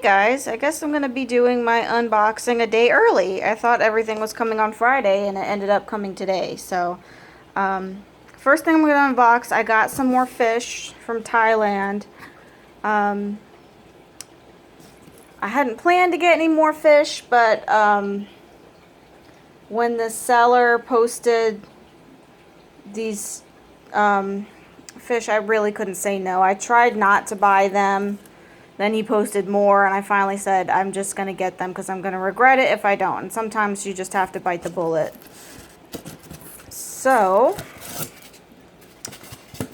guys, I guess I'm going to be doing my unboxing a day early. I thought everything was coming on Friday and it ended up coming today. So, first thing I'm going to unbox, I got some more fish from Thailand. I hadn't planned to get any more fish, but when the seller posted these fish, I really couldn't say no. I tried not to buy them. Then he posted more, and I finally said, I'm just going to get them because I'm going to regret it if I don't. And sometimes you just have to bite the bullet. So,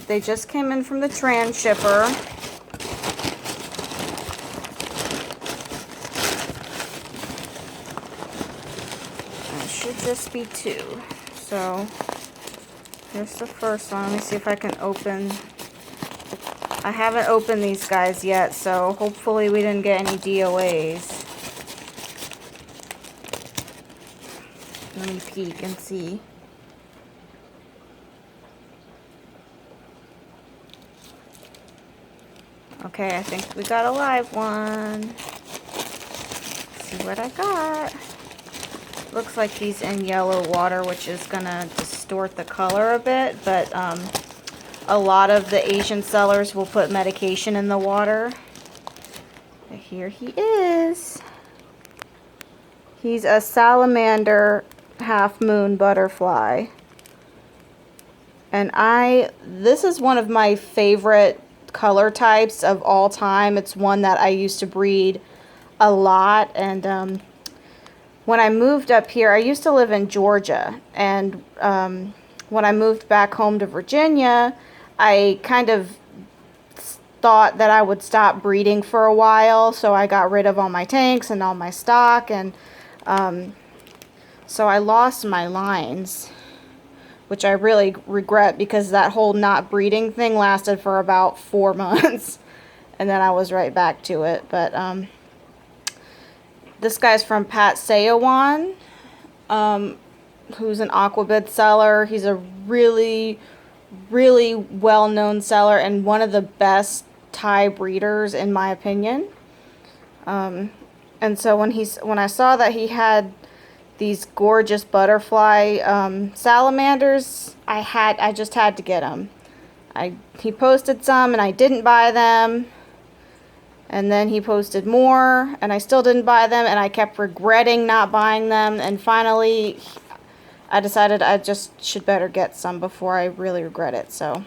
they just came in from the transshipper. It should just be 2. So, here's the first one. Let me see if I can open. I haven't opened these guys yet, so hopefully we didn't get any DOAs. Let me peek and see. Okay, I think we got a live one. Let's see what I got. Looks like he's in yellow water, which is gonna distort the color a bit, but a lot of the Asian sellers will put medication in the water. But here he is. He's a salamander half-moon butterfly. And this is one of my favorite color types of all time. It's one that I used to breed a lot. And when I moved up here, I used to live in Georgia. And when I moved back home to Virginia, I kind of thought that I would stop breeding for a while, so I got rid of all my tanks and all my stock, and so I lost my lines, which I really regret because that whole not breeding thing lasted for about 4 months, and then I was right back to it. But this guy's from Patsayawan, who's an aquabid seller. He's a really well-known seller and one of the best Thai breeders in my opinion. And so when I saw that he had these gorgeous butterfly salamanders, I just had to get them. He posted some and I didn't buy them, and then he posted more and I still didn't buy them, and I kept regretting not buying them, and finally I decided I just should better get some before I really regret it. So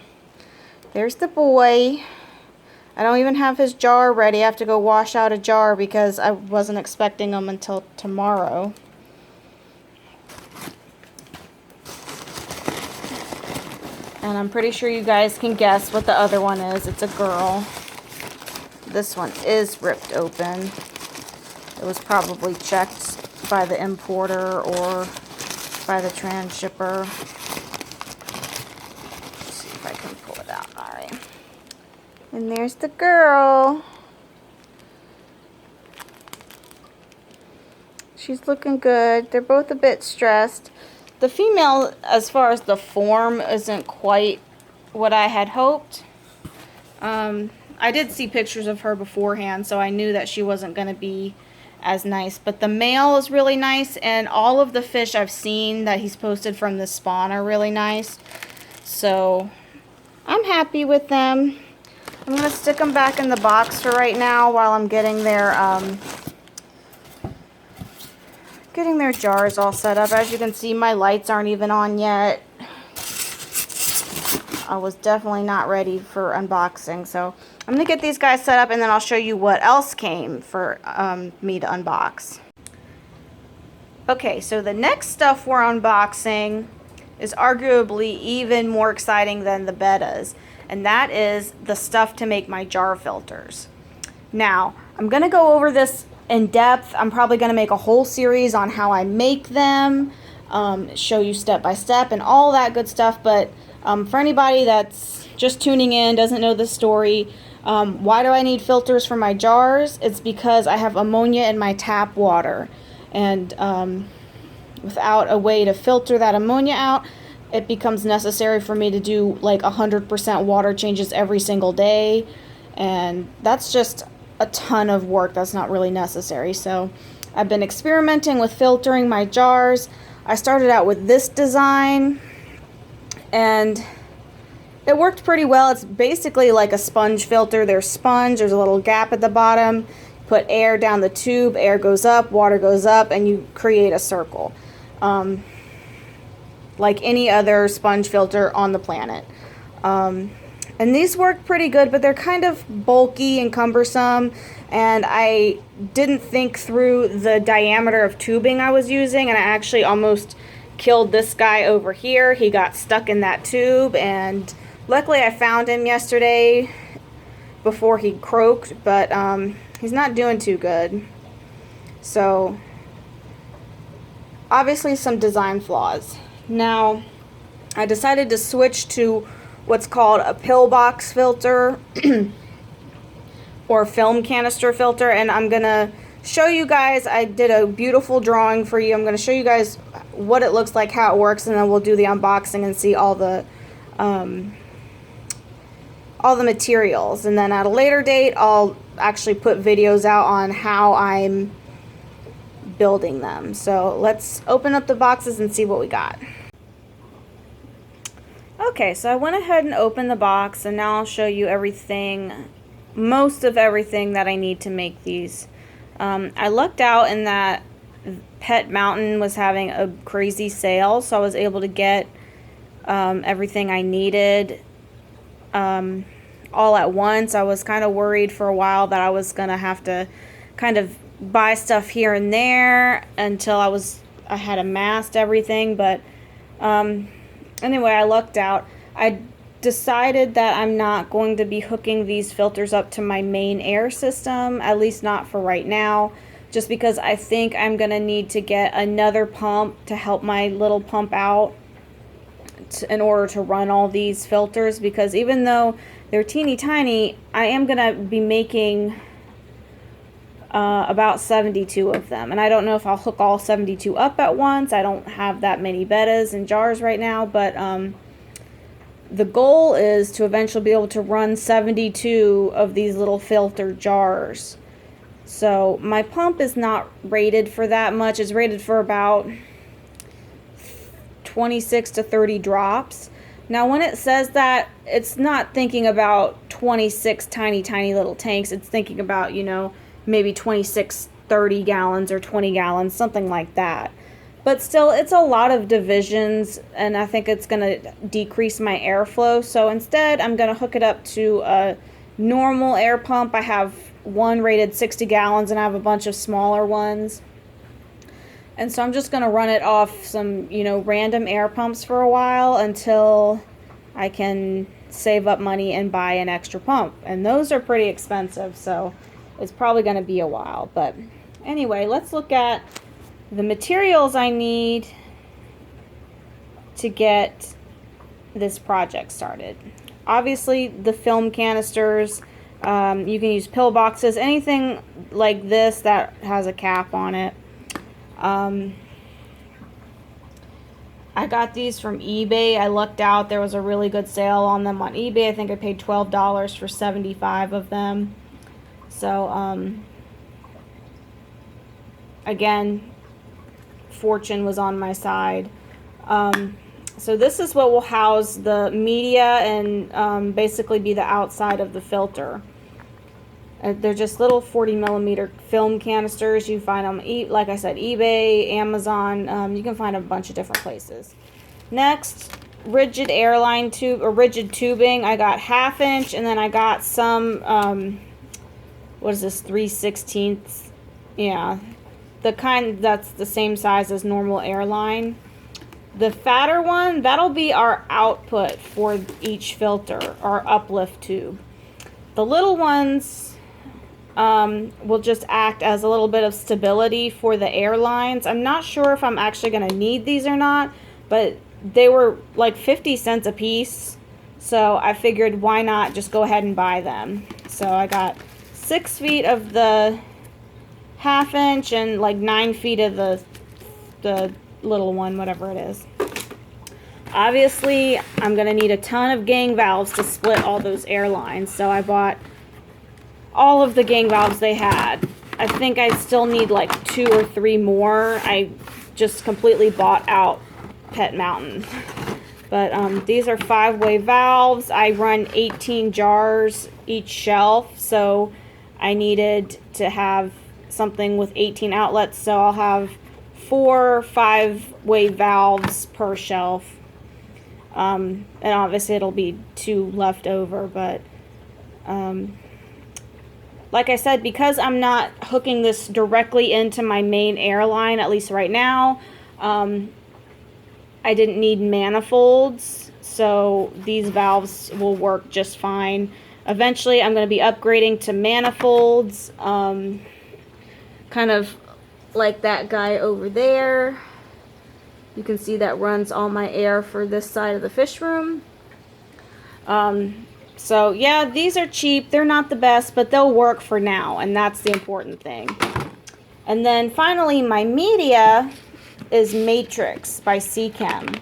there's the boy. I don't even have his jar ready. I have to go wash out a jar because I wasn't expecting him until tomorrow. And I'm pretty sure you guys can guess what the other one is. It's a girl. This one is ripped open. It was probably checked by the importer or by the transshipper. Let's see if I can pull it out. Alright. And there's the girl. She's looking good. They're both a bit stressed. The female, as far as the form, isn't quite what I had hoped. I did see pictures of her beforehand, so I knew that she wasn't going to be as nice, but the male is really nice, and all of the fish I've seen that he's posted from the spawn are really nice, so I'm happy with them. I'm going to stick them back in the box for right now while I'm getting their jars all set up. As you can see, my lights aren't even on yet. I was definitely not ready for unboxing, so I'm going to get these guys set up, and then I'll show you what else came for me to unbox. Okay, so the next stuff we're unboxing is arguably even more exciting than the Bettas, and that is the stuff to make my jar filters. Now, I'm going to go over this in depth. I'm probably going to make a whole series on how I make them, show you step by step and all that good stuff, but for anybody that's just tuning in, doesn't know the story, why do I need filters for my jars? It's because I have ammonia in my tap water, and without a way to filter that ammonia out, it becomes necessary for me to do like 100% water changes every single day, and that's just a ton of work that's not really necessary. So I've been experimenting with filtering my jars. I started out with this design and it worked pretty well. It's basically like a sponge filter. There's sponge, there's a little gap at the bottom. Put air down the tube, air goes up, water goes up, and you create a circle. Like any other sponge filter on the planet. And these work pretty good, but they're kind of bulky and cumbersome, and I didn't think through the diameter of tubing I was using, and I actually almost killed this guy over here. He got stuck in that tube, and luckily I found him yesterday before he croaked, but he's not doing too good. So obviously some design flaws. Now I decided to switch to what's called a pillbox filter or film canister filter, and I'm gonna show you guys. I did a beautiful drawing for you. I'm gonna show you guys what it looks like, how it works, and then we'll do the unboxing and see all the materials. And then at a later date I'll actually put videos out on how I'm building them. So let's open up the boxes and see what we got. Okay, so I went ahead and opened the box, and now I'll show you everything, most of everything that I need to make these. I lucked out in that Pet Mountain was having a crazy sale, so I was able to get everything I needed all at once. I was kind of worried for a while that I was going to have to kind of buy stuff here and there until I had amassed everything, but anyway, I lucked out. I decided that I'm not going to be hooking these filters up to my main air system, at least not for right now, just because I think I'm going to need to get another pump to help my little pump out in order to run all these filters, because even though they're teeny tiny, I am going to be making about 72 of them, and I don't know if I'll hook all 72 up at once. I don't have that many Bettas in jars right now, but the goal is to eventually be able to run 72 of these little filter jars. So my pump is not rated for that much. It's rated for about 26 to 30 drops. Now when it says that, it's not thinking about 26 tiny little tanks. It's thinking about, you know, maybe 26 30 gallons or 20 gallons, something like that. But still, it's a lot of divisions, and I think it's going to decrease my airflow. So instead, I'm going to hook it up to a normal air pump. I have one rated 60 gallons, and I have a bunch of smaller ones. And so I'm just going to run it off some, you know, random air pumps for a while until I can save up money and buy an extra pump. And those are pretty expensive, so it's probably going to be a while. But anyway, let's look at the materials I need to get this project started. Obviously, the film canisters, you can use pill boxes, anything like this that has a cap on it. I got these from eBay. I lucked out. There was a really good sale on them on eBay. I think I paid $12 for 75 of them. So, again, fortune was on my side. So this is what will house the media and basically be the outside of the filter. They're just little 40 millimeter film canisters. You find them, like I said, eBay, Amazon. You can find a bunch of different places. Next, rigid airline tube or rigid tubing. I got 1/2 inch, and then I got some. What is this? 3/16? Yeah, the kind that's the same size as normal airline. The fatter one, that'll be our output for each filter, our uplift tube. The little ones will just act as a little bit of stability for the airlines. I'm not sure if I'm actually going to need these or not, but they were like 50 cents a piece, so I figured why not just go ahead and buy them. So I got 6 feet of the 1/2 inch and like 9 feet of the little one, whatever it is. Obviously, I'm going to need a ton of gang valves to split all those airlines, so I bought all of the gang valves they had. I think I still need like 2 or 3 more. I just completely bought out Pet Mountain. But these are 5-way valves. I run 18 jars each shelf, so I needed to have something with 18 outlets, so I'll have 4 5-way valves per shelf. And obviously it'll be 2 left over, but like I said, because I'm not hooking this directly into my main airline, at least right now, I didn't need manifolds, so these valves will work just fine. Eventually, I'm going to be upgrading to manifolds, kind of like that guy over there. You can see that runs all my air for this side of the fish room. So yeah, these are cheap. They're not the best, but they'll work for now, and that's the important thing. And then finally, my media is Matrix by Seachem.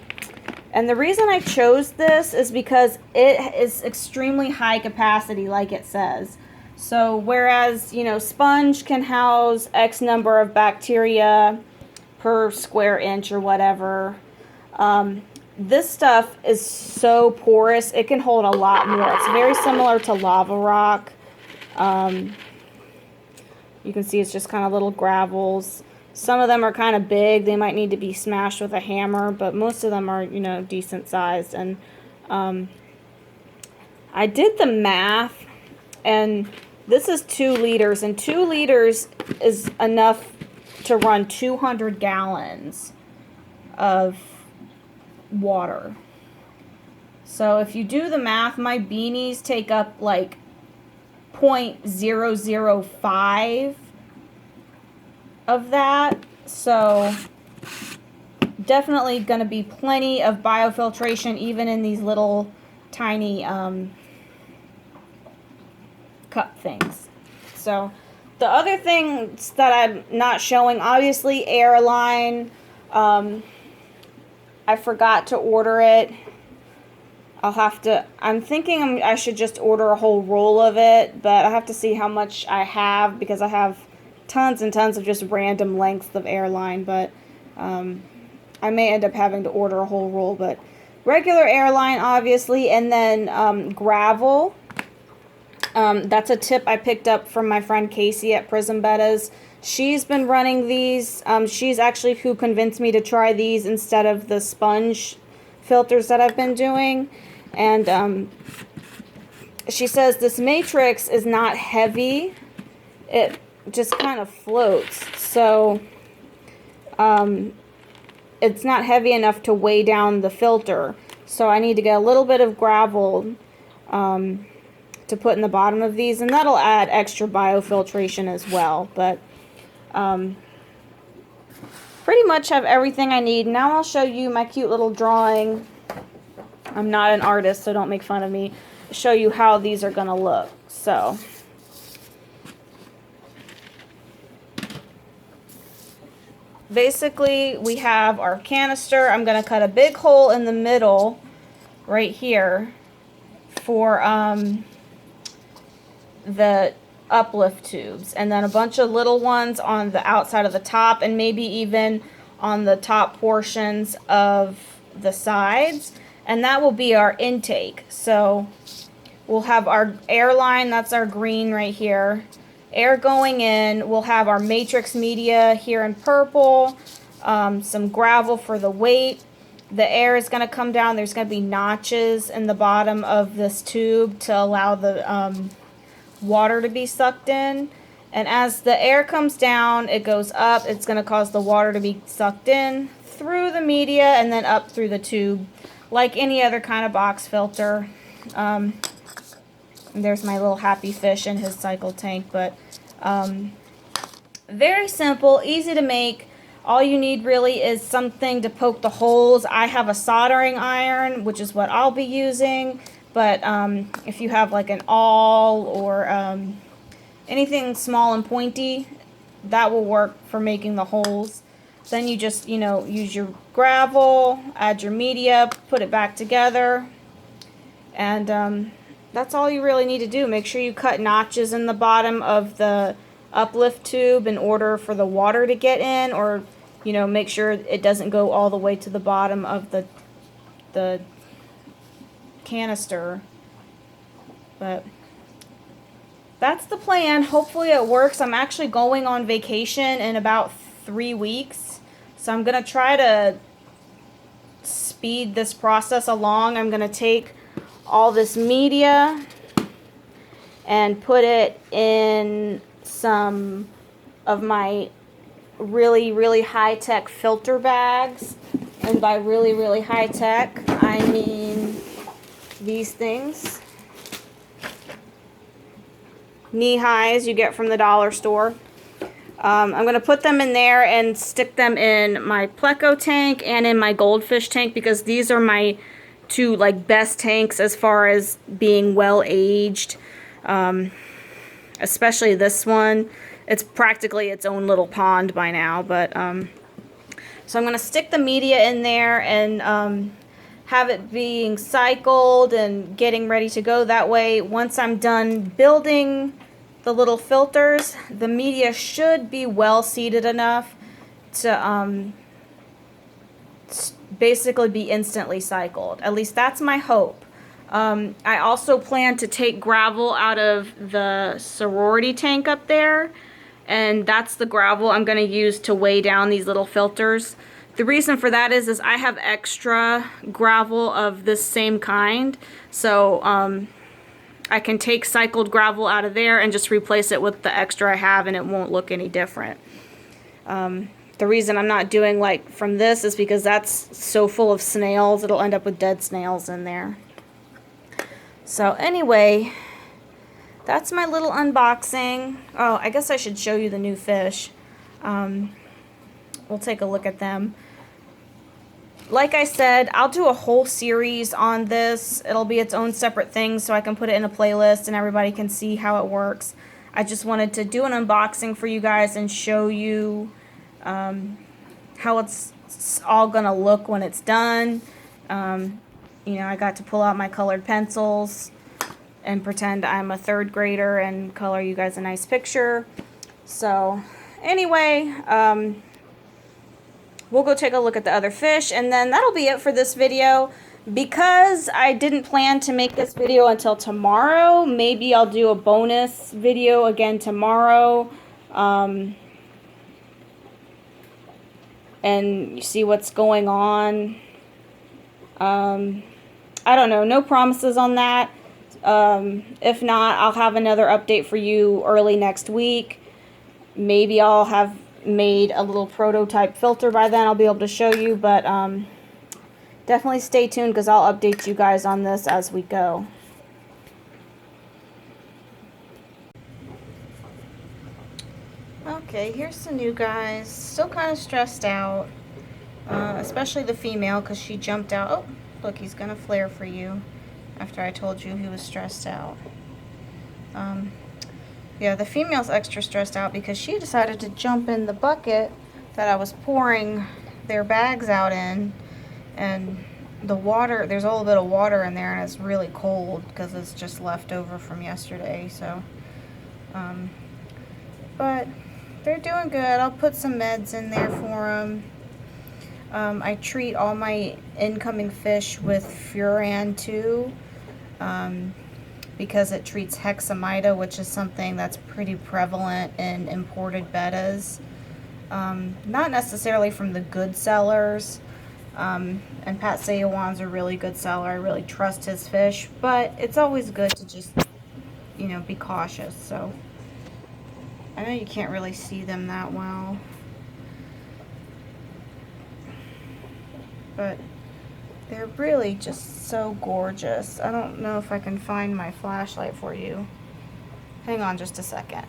And the reason I chose this is because it is extremely high capacity, like it says. So whereas, you know, sponge can house X number of bacteria per square inch or whatever, this stuff is so porous, it can hold a lot more. It's very similar to lava rock. You can see it's just kind of little gravels. Some of them are kind of big. They might need to be smashed with a hammer, but most of them are, you know, decent sized. And I did the math, and this is 2 liters, and 2 liters is enough to run 200 gallons of water. So if you do the math, my beanies take up like 0.005 of that, so definitely going to be plenty of biofiltration even in these little tiny cup things. So the other things that I'm not showing, obviously airline, I forgot to order it. I'm thinking I should just order a whole roll of it, but I have to see how much I have, because I have tons and tons of just random lengths of airline, but I may end up having to order a whole roll. But regular airline, obviously, and then gravel. That's a tip I picked up from my friend Casey at Prism Bettas. She's been running these. She's actually who convinced me to try these instead of the sponge filters that I've been doing. And she says this matrix is not heavy. It just kind of floats. So it's not heavy enough to weigh down the filter. So I need to get a little bit of gravel to put in the bottom of these, and that'll add extra biofiltration as well. But pretty much have everything I need. Now I'll show you my cute little drawing. I'm not an artist, so don't make fun of me. Show you how these are gonna look. So basically we have our canister. I'm gonna cut a big hole in the middle right here for the uplift tubes, and then a bunch of little ones on the outside of the top, and maybe even on the top portions of the sides, and that will be our intake. So we'll have our air line, that's our green right here, air going in. We'll have our matrix media here in purple, some gravel for the weight. The air is going to come down. There's going to be notches in the bottom of this tube to allow the water to be sucked in. And as the air comes down, it goes up. It's going to cause the water to be sucked in through the media and then up through the tube, like any other kind of box filter. There's my little happy fish in his cycle tank. But very simple, easy to make. All you need really is something to poke the holes. I have a soldering iron, which is what I'll be using. But if you have like an awl or anything small and pointy, that will work for making the holes. Then you just, you know, use your gravel, add your media, put it back together, and that's all you really need to do. Make sure you cut notches in the bottom of the uplift tube in order for the water to get in, or, you know, make sure it doesn't go all the way to the bottom of the canister. But that's the plan. Hopefully it works. I'm actually going on vacation in about 3 weeks, so I'm gonna try to speed this process along. I'm gonna take all this media and put it in some of my really high-tech filter bags. And by really high-tech, I mean these things. Knee-highs you get from the dollar store. I'm going to put them in there and stick them in my Pleco tank and in my goldfish tank, because these are my two like best tanks as far as being well aged. Especially this one. It's practically its own little pond by now, but so I'm going to stick the media in there and have it being cycled and getting ready to go. That way, once I'm done building the little filters, the media should be well seated enough to basically be instantly cycled. At least that's my hope. I also plan to take gravel out of the sorority tank up there, and that's the gravel I'm going to use to weigh down these little filters. The reason for that is I have extra gravel of this same kind, so I can take cycled gravel out of there and just replace it with the extra I have, and it won't look any different. The reason I'm not doing like from this is because that's so full of snails, it'll end up with dead snails in there. So anyway, that's my little unboxing. Oh, I guess I should show you the new fish. We'll take a look at them. Like I said, I'll do a whole series on this. It'll be its own separate thing, so I can put it in a playlist and everybody can see how it works. I just wanted to do an unboxing for you guys and show you how it's all gonna look when it's done. You know, I got to pull out my colored pencils and pretend I'm a third grader and color you guys a nice picture. So anyway, we'll go take a look at the other fish, and then that'll be it for this video. Because I didn't plan to make this video until tomorrow, maybe I'll do a bonus video again tomorrow, and you see what's going on. I don't know, no promises on that. If not, I'll have another update for you early next week. Maybe I'll have made a little prototype filter by then. I'll be able to show you, but definitely stay tuned because I'll update you guys on this as we go. Okay, here's the new guys. Still kind of stressed out, especially the female because she jumped out. Oh, look, he's gonna flare for you after I told you he was stressed out. Yeah, the female's extra stressed out because she decided to jump in the bucket that I was pouring their bags out in, and the water, there's a little bit of water in there and it's really cold because it's just left over from yesterday. So but they're doing good. I'll put some meds in there for them. I treat all my incoming fish with Furan too, because it treats hexamida, which is something that's pretty prevalent in imported bettas. Not necessarily from the good sellers, and Patsayawan's a really good seller. I really trust his fish, but it's always good to just, you know, be cautious. So I know you can't really see them that well, but they're really just so gorgeous. I don't know if I can find my flashlight for you. Hang on just a second.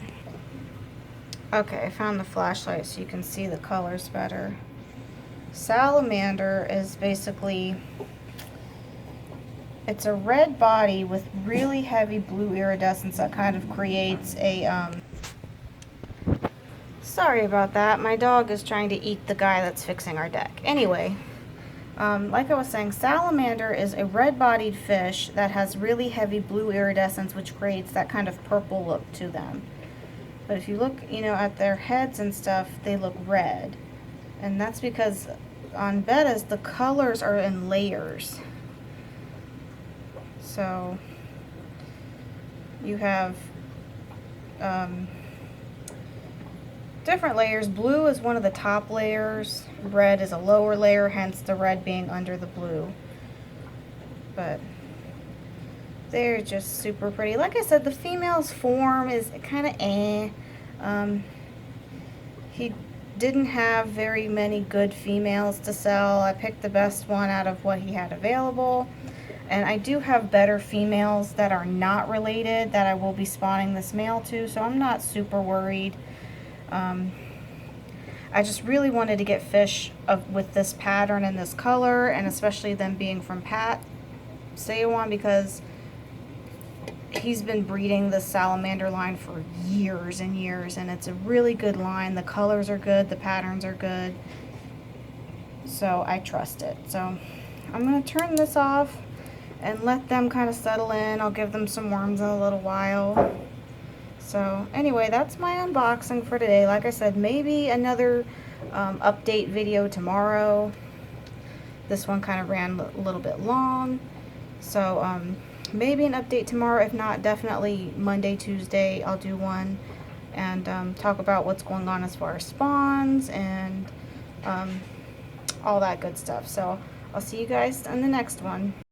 Okay, I found the flashlight so you can see the colors better. Salamander is basically, it's a red body with really heavy blue iridescence that kind of creates a, sorry about that. My dog is trying to eat the guy that's fixing our deck. Anyway, Like I was saying, salamander is a red-bodied fish that has really heavy blue iridescence, which creates that kind of purple look to them. But if you look, you know, at their heads and stuff, they look red. And that's because on bettas, the colors are in layers. So you have different layers. Blue is one of the top layers. Red is a lower layer, hence the red being under the blue. But they're just super pretty. Like I said, the female's form is kind of he didn't have very many good females to sell. I picked the best one out of what he had available. And I do have better females that are not related that I will be spawning this male to, so I'm not super worried. I just really wanted to get fish with this pattern and this color, and especially them being from Patsayawan, because he's been breeding this salamander line for years and years, and it's a really good line. The colors are good, the patterns are good, so I trust it. So I'm going to turn this off and let them kind of settle in. I'll give them some worms in a little while. So anyway, that's my unboxing for today. Like I said, maybe another update video tomorrow. This one kind of ran a little bit long. So maybe an update tomorrow. If not, definitely Monday, Tuesday, I'll do one and talk about what's going on as far as spawns and all that good stuff. So I'll see you guys in the next one.